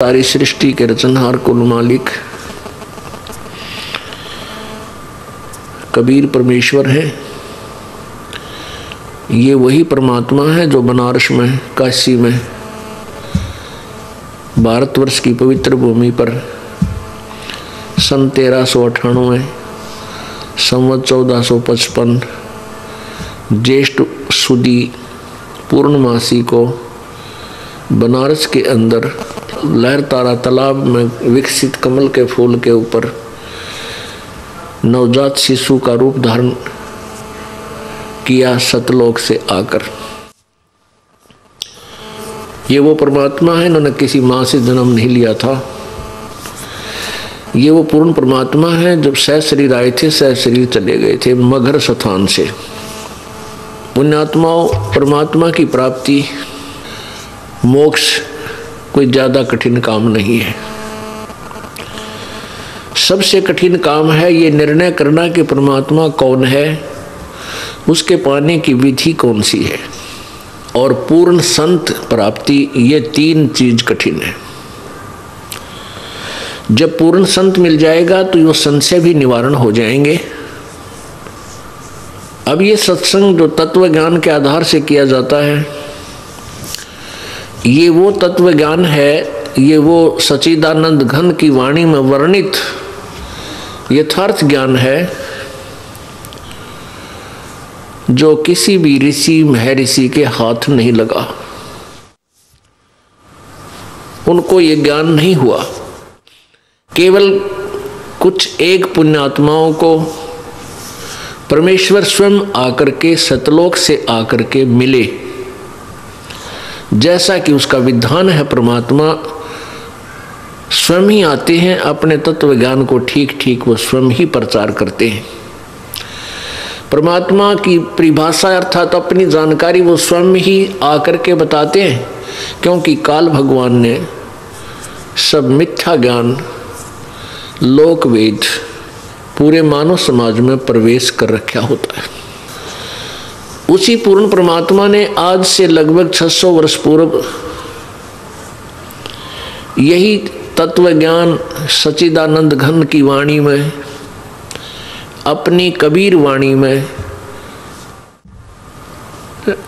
सारी सृष्टि के रचनहार कुल मालिक कबीर परमेश्वर है। ये वही परमात्मा है जो बनारस में, काशी में, भारतवर्ष की पवित्र भूमि पर सन 1398 संवत 1455 ज्येष्ठ सुदी पूर्णमासी को बनारस के अंदर लहरतारा तालाब में विकसित कमल के फूल के ऊपर नवजात शिशु का रूप धारण किया सतलोक से आकर। ये वो परमात्मा है, इन्होंने किसी माँ से जन्म नहीं लिया था। ये वो पूर्ण परमात्मा है जब सह शरीर आए थे, सह शरीर चले गए थे मगर स्थान से। पुण्यात्माओं, परमात्मा की प्राप्ति मोक्ष कोई ज्यादा कठिन काम नहीं है। सबसे कठिन काम है ये निर्णय करना कि परमात्मा कौन है, उसके पाने की विधि कौन सी है, और पूर्ण संत प्राप्ति, ये तीन चीज कठिन है। जब पूर्ण संत मिल जाएगा तो वो संशय भी निवारण हो जाएंगे। अब ये सत्संग जो तत्व ज्ञान के आधार से किया जाता है, ये वो तत्व ज्ञान है, ये वो सच्चिदानंद घन की वाणी में वर्णित यथार्थ ज्ञान है जो किसी भी ऋषि महर्षि के हाथ नहीं लगा। उनको ये ज्ञान नहीं हुआ। केवल कुछ एक पुण्यात्माओं को परमेश्वर स्वयं आकर के सतलोक से आकर के मिले, जैसा कि उसका विधान है। परमात्मा स्वयं ही आते हैं, अपने तत्व ज्ञान को ठीक ठीक वो स्वयं ही प्रचार करते हैं। परमात्मा की परिभाषा अर्थात अपनी जानकारी वो स्वयं ही आकर के बताते हैं, क्योंकि काल भगवान ने सब मिथ्या ज्ञान लोक वेद पूरे मानव समाज में प्रवेश कर रखा होता है। उसी पूर्ण परमात्मा ने आज से लगभग 600 वर्ष पूर्व यही तत्व ज्ञान सच्चिदानंद घन की वाणी में, अपनी कबीर वाणी में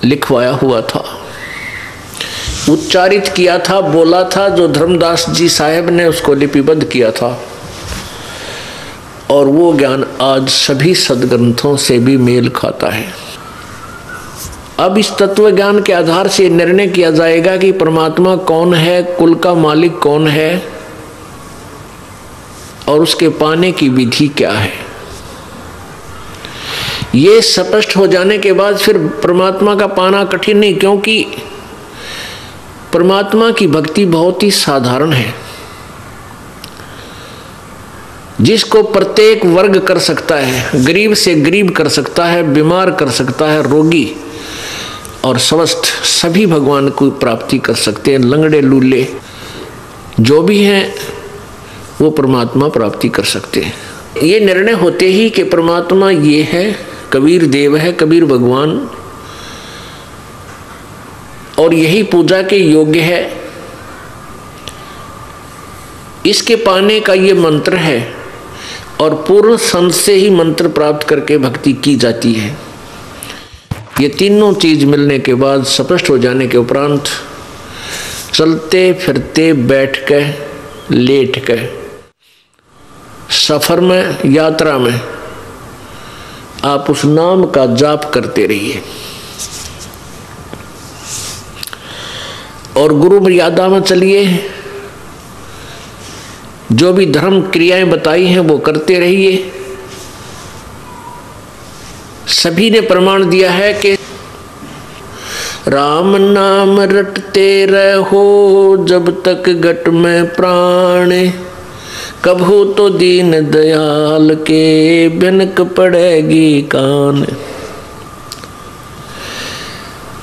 लिखवाया हुआ था, उच्चारित किया था, बोला था, जो धर्मदास जी साहेब ने उसको लिपिबद्ध किया था। और वो ज्ञान आज सभी सदग्रंथों से भी मेल खाता है। अब इस तत्व ज्ञान के आधार से निर्णय किया जाएगा कि परमात्मा कौन है, कुल का मालिक कौन है, और उसके पाने की विधि क्या है। ये स्पष्ट हो जाने के बाद फिर परमात्मा का पाना कठिन नहीं, क्योंकि परमात्मा की भक्ति बहुत ही साधारण है, जिसको प्रत्येक वर्ग कर सकता है। गरीब से गरीब कर सकता है, बीमार कर सकता है, रोगी और स्वस्थ सभी भगवान को प्राप्ति कर सकते हैं। लंगड़े लूले जो भी हैं वो परमात्मा प्राप्ति कर सकते हैं। ये निर्णय होते ही कि परमात्मा ये है, कबीर देव है, कबीर भगवान, और यही पूजा के योग्य है, इसके पाने का ये मंत्र है, और पूर्ण संत से ही मंत्र प्राप्त करके भक्ति की जाती है। ये तीनों चीज मिलने के बाद, स्पष्ट हो जाने के उपरांत, चलते फिरते, बैठ के, लेट के, सफर में, यात्रा में आप उस नाम का जाप करते रहिए, और गुरु मर्यादा में चलिए। जो भी धर्म क्रियाएं बताई हैं वो करते रहिए। सभी ने प्रमाण दिया है कि राम नाम रटते रहो जब तक घट में प्राण, कभू तो दीन दयाल के भनक पड़ेगी कान।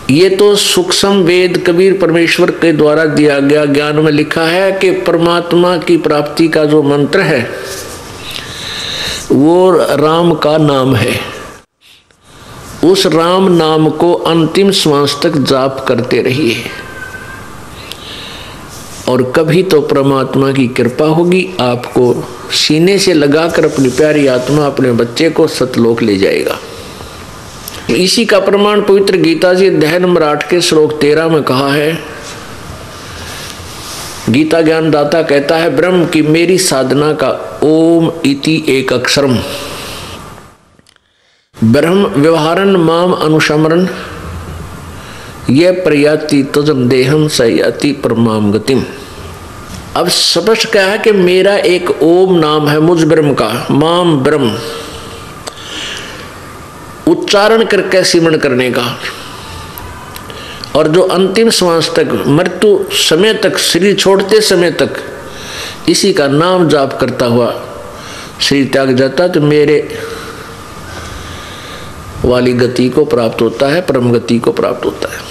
ये तो सूक्ष्म वेद कबीर परमेश्वर के द्वारा दिया गया ज्ञान में लिखा है कि परमात्मा की प्राप्ति का जो मंत्र है वो राम का नाम है। उस राम नाम को अंतिम श्वास तक जाप करते रहिए। और कभी तो परमात्मा की कृपा होगी, आपको सीने से लगाकर अपनी प्यारी आत्मा अपने बच्चे को सतलोक ले जाएगा। इसी का प्रमाण पवित्र गीता जी अध्याय नंबर 8 के श्लोक 13 में कहा है। गीता ज्ञानदाता कहता है, ब्रह्म की मेरी साधना का ओम इति एक अक्षरम ब्रह्म व्यवहारन माम अनुशमरन ये प्रयाति तजम देहम सयाति परमाम गतिम। अब स्पष्ट क्या है कि मेरा एक ओम नाम है मुझ ब्रह्म का, माम ब्रह्म उच्चारण करके सिमरण करने का, और जो अंतिम श्वास तक मृत्यु समय तक शरीर छोड़ते समय तक इसी का नाम जाप करता हुआ शरीर त्याग जाता तो मेरे वाली गति को प्राप्त होता है, परम गति को प्राप्त होता है।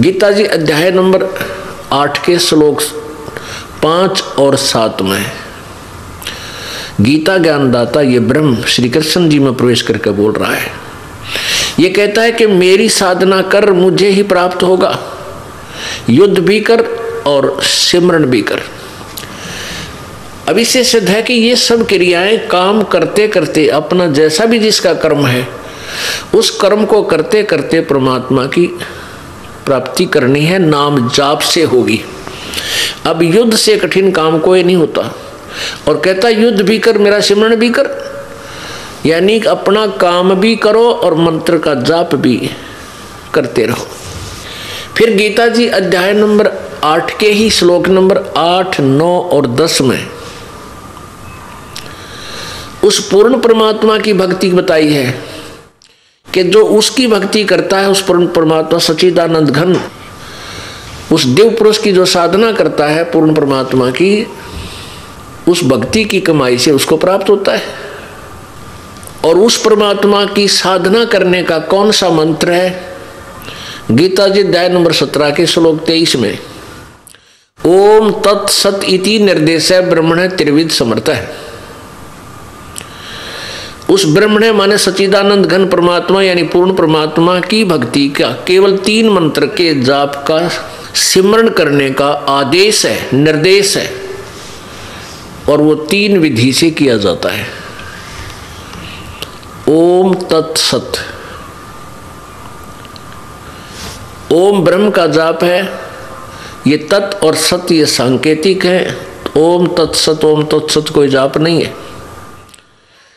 गीता जी अध्याय नंबर 8 के श्लोक 5 और 7 में गीता ज्ञानदाता ये ब्रह्म श्री कृष्ण जी में प्रवेश करके बोल रहा है। ये कहता है कि मेरी साधना कर मुझे ही प्राप्त होगा, युद्ध भी कर और सिमरण भी कर। अब इससे सिद्ध है कि ये सब क्रियाएं काम करते करते अपना जैसा भी जिसका कर्म है उस कर्म को करते करते परमात्मा की प्राप्ति करनी है, नाम जाप से होगी। अब युद्ध से कठिन काम कोई नहीं होता। और कहता युद्ध भी कर मेरा सिमरण भी कर, यानी अपना काम भी करो और मंत्र का जाप भी करते रहो। फिर गीता जी अध्याय नंबर 8 के ही श्लोक नंबर 8, 9 और 10 में उस पूर्ण परमात्मा की भक्ति बताई है कि जो उसकी भक्ति करता है, उस पूर्ण परमात्मा सच्चिदानंद घन उस देव पुरुष की जो साधना करता है पूर्ण परमात्मा की, उस भक्ति की कमाई से उसको प्राप्त होता है। और उस परमात्मा की साधना करने का कौन सा मंत्र है? गीता जी अध्याय नंबर 17 के श्लोक 23 में ओम तत्सत इति निर्देश ब्रह्मण त्रिविध समर्थ है। उस ब्रह्मण माने सच्चिदानंद घन परमात्मा यानी पूर्ण परमात्मा की भक्ति का केवल 3 मंत्र के जाप का सिमरण करने का आदेश है, निर्देश है, और वो 3 विधि से किया जाता है। ओम तत्सत, ओम ब्रह्म का जाप है, ये तत् और सत ये सांकेतिक है। ओम तत्सत कोई जाप नहीं है।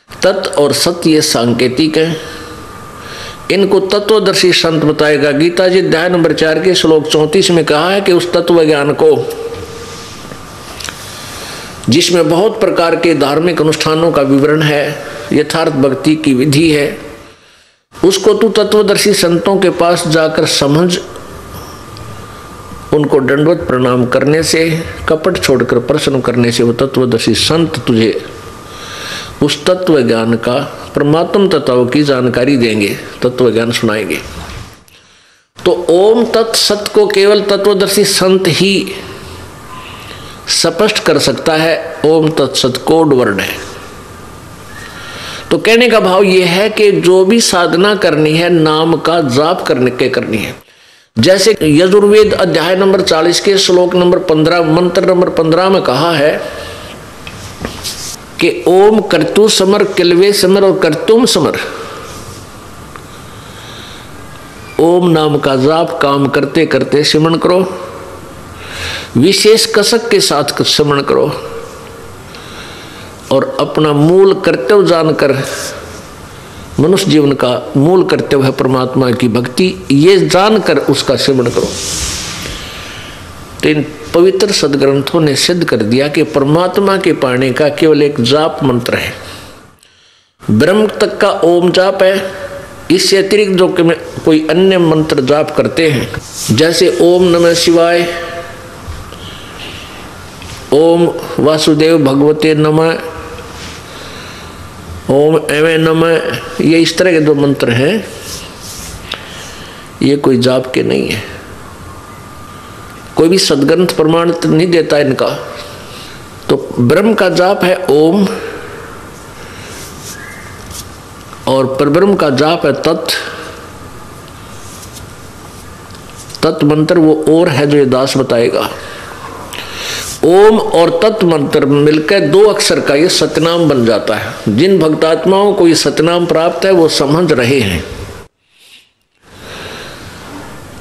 तत् और सत्य ये सांकेतिक है। इनको तत्वदर्शी संत बताएगा। गीता जी अध्याय नंबर 4 के श्लोक 34 में कहा है कि उस तत्व ज्ञान को जिसमें बहुत प्रकार के धार्मिक अनुष्ठानों का विवरण है, यथार्थ भक्ति की विधि है, उसको तू तत्वदर्शी संतों के पास जाकर समझ, उनको दंडवत प्रणाम करने से, कपट छोड़कर प्रश्न करने से वो तत्वदर्शी संत तुझे उस तत्व ज्ञान का परमात्म तत्व की जानकारी देंगे, तत्व ज्ञान सुनाएंगे। तो ओम तत्सत को केवल तत्वदर्शी संत ही स्पष्ट कर सकता है। ओम तत्सत कोड वर्ड है। तो कहने का भाव यह है कि जो भी साधना करनी है नाम का जाप करनी है। जैसे यजुर्वेद अध्याय नंबर 40 के श्लोक नंबर 15 मंत्र नंबर 15 में कहा है कि ओम कर्तु समर किलवे समर और कर्तुम समर। ओम नाम का जाप काम करते करते सिमरण करो, विशेष कसक के साथ सिमरण करो, और अपना मूल कर्तव्य जानकर, मनुष्य जीवन का मूल कर्तव्य है परमात्मा की भक्ति, ये जानकर उसका सिमरण करो। तो इन पवित्र सदग्रंथों ने सिद्ध कर दिया कि परमात्मा के पाने का केवल एक जाप मंत्र है। ब्रह्म तक का ओम जाप है। इससे अतिरिक्त जो कोई अन्य मंत्र जाप करते हैं, जैसे ओम नमः शिवाय, ओम वासुदेव भगवते नमः, ओम एवं नमः, ये इस तरह के जो मंत्र हैं ये कोई जाप के नहीं है। कोई भी सदग्रंथ प्रमाण नहीं देता इनका। तो ब्रह्म का जाप है ओम, और परब्रह्म का जाप है तत्। तत्व मंत्र वो और है जो ये दास बताएगा। ओम और तत्व मंत्र मिलकर 2 अक्षर का ये सतनाम बन जाता है। जिन भक्तात्माओं को ये सतनाम प्राप्त है वो समझ रहे हैं।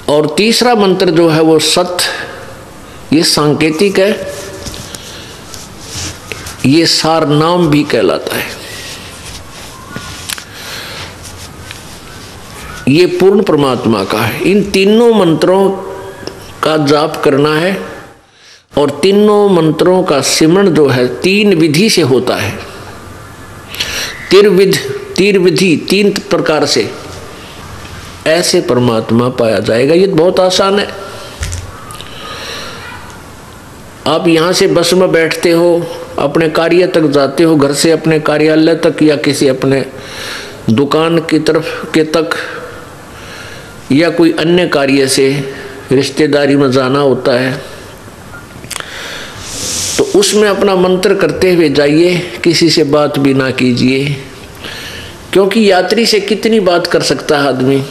और तीसरा मंत्र जो है वो सत, ये सांकेतिक है, ये सार नाम भी कहलाता है। ये पूर्ण परमात्मा का है। इन तीनों मंत्रों का जाप करना है और तीनों मंत्रों का सिमरण जो है 3 विधि से होता है। तीर विधि 3 प्रकार से ऐसे परमात्मा पाया जाएगा। ये बहुत आसान है। आप यहाँ से बस में बैठते हो, अपने कार्य तक जाते हो, घर से अपने कार्यालय तक या किसी अपने दुकान की तरफ के तक या कोई अन्य कार्य से रिश्तेदारी में जाना होता है, तो उसमें अपना मंत्र करते हुए जाइए, किसी से बात भी ना कीजिए, क्योंकि यात्री से कितनी बात कर सकता है आदमी।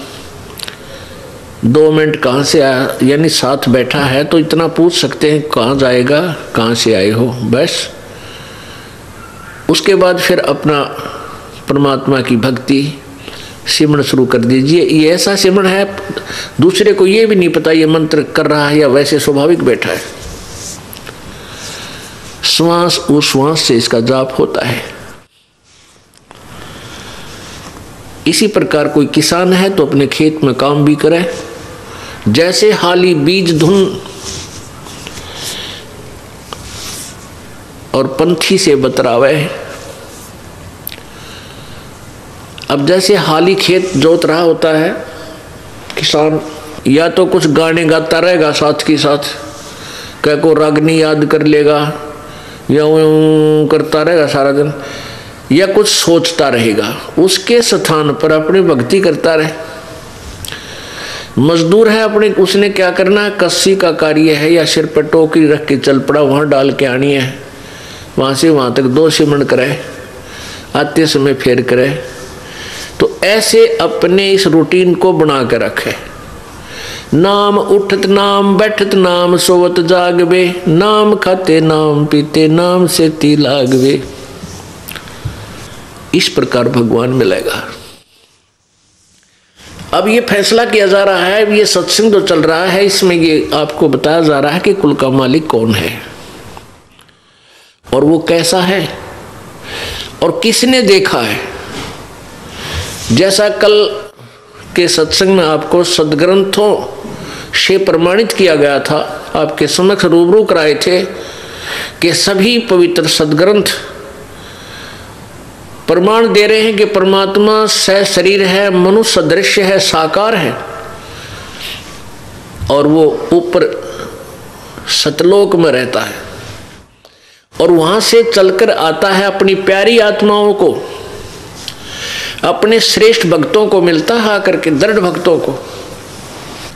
2 मिनट कहाँ से आया, यानी साथ बैठा है तो इतना पूछ सकते हैं कहाँ जाएगा, कहाँ से आए हो, बस। उसके बाद फिर अपना परमात्मा की भक्ति सिमरण शुरू कर दीजिए। ये ऐसा सिमरण है दूसरे को ये भी नहीं पता ये मंत्र कर रहा है या वैसे स्वाभाविक बैठा है। श्वास उश्वास से इसका जाप होता है। इसी प्रकार कोई किसान है तो अपने खेत में काम भी करे, जैसे हाली बीज धुन और पंथी से बतरावे। अब जैसे हाली खेत जोत रहा होता है किसान, या तो कुछ गाने गाता रहेगा साथ के साथ, क्या को रागनी याद कर लेगा या करता रहेगा सारा दिन, या कुछ सोचता रहेगा, उसके स्थान पर अपनी भक्ति करता रहे। मजदूर है अपने, उसने क्या करना है, कस्सी का कार्य है या सिर पर टोकरी रख के चल पड़ा, वहां डाल के आनी है, वहां से वहां तक 2 सिमरण करे, आते समय फेर करे। तो ऐसे अपने इस रूटीन को बना के रखे। नाम उठत नाम बैठत नाम सोवत जागवे, नाम खाते नाम पीते नाम से ती लागवे। इस प्रकार भगवान मिलेगा। अब ये फैसला किया जा रहा है, ये सत्संग जो चल रहा है इसमें ये आपको बताया जा रहा है कि कुल का मालिक कौन है और वो कैसा है और किसने देखा है। जैसा कल के सत्संग में आपको सदग्रंथों से प्रमाणित किया गया था, आपके समक्ष रूबरू कराए थे कि सभी पवित्र सदग्रंथ प्रमाण दे रहे हैं कि परमात्मा सशरीर है, मनुष्य सदृश है, साकार है और वो ऊपर सतलोक में रहता है और वहां से चलकर आता है अपनी प्यारी आत्माओं को, अपने श्रेष्ठ भक्तों को मिलता है आकर के, दृढ़ भक्तों को,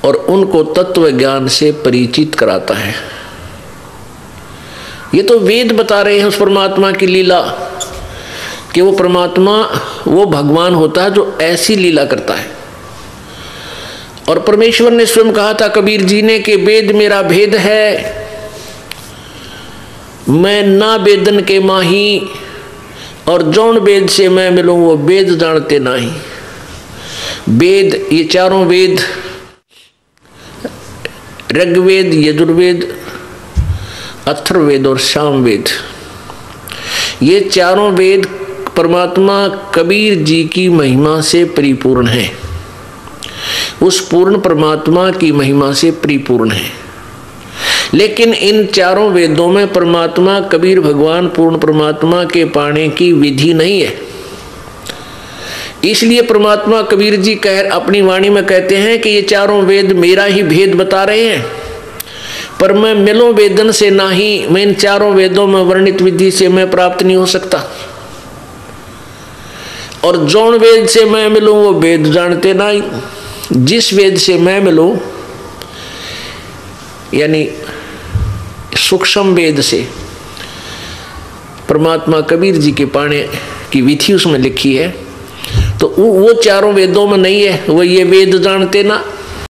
और उनको तत्व ज्ञान से परिचित कराता है। ये तो वेद बता रहे हैं उस परमात्मा की लीला कि वो परमात्मा वो भगवान होता है जो ऐसी लीला करता है। और परमेश्वर ने स्वयं कहा था कबीर जी ने कि वेद मेरा भेद है, मैं ना वेदन के माही, और जौन वेद से मैं मिलूं वो वेद जानते नहीं। वेद, ये चारों वेद, ऋग्वेद, यजुर्वेद, अथर्ववेद और सामवेद, ये चारों वेद परमात्मा कबीर जी की महिमा से परिपूर्ण है, उस पूर्ण परमात्मा की महिमा से परिपूर्ण है। लेकिन इन चारों वेदों में परमात्मा कबीर भगवान पूर्ण परमात्मा के पाने की विधि नहीं है। इसलिए परमात्मा कबीर जी अपनी वाणी में कहते हैं कि ये चारों वेद मेरा ही भेद बता रहे हैं, पर मैं मिलो वेदन से नहीं, मैं इन चारों वेदों में वर्णित विधि से मैं प्राप्त नहीं हो सकता। और जौन वेद से मैं मिलूं वो वेद जानते नहीं। जिस वेद से मैं मिलूं यानी सूक्ष्म वेद से परमात्मा कबीर जी के पाने की विधि उसमें लिखी है, तो वो चारों वेदों में नहीं है, वो ये वेद जानते ना।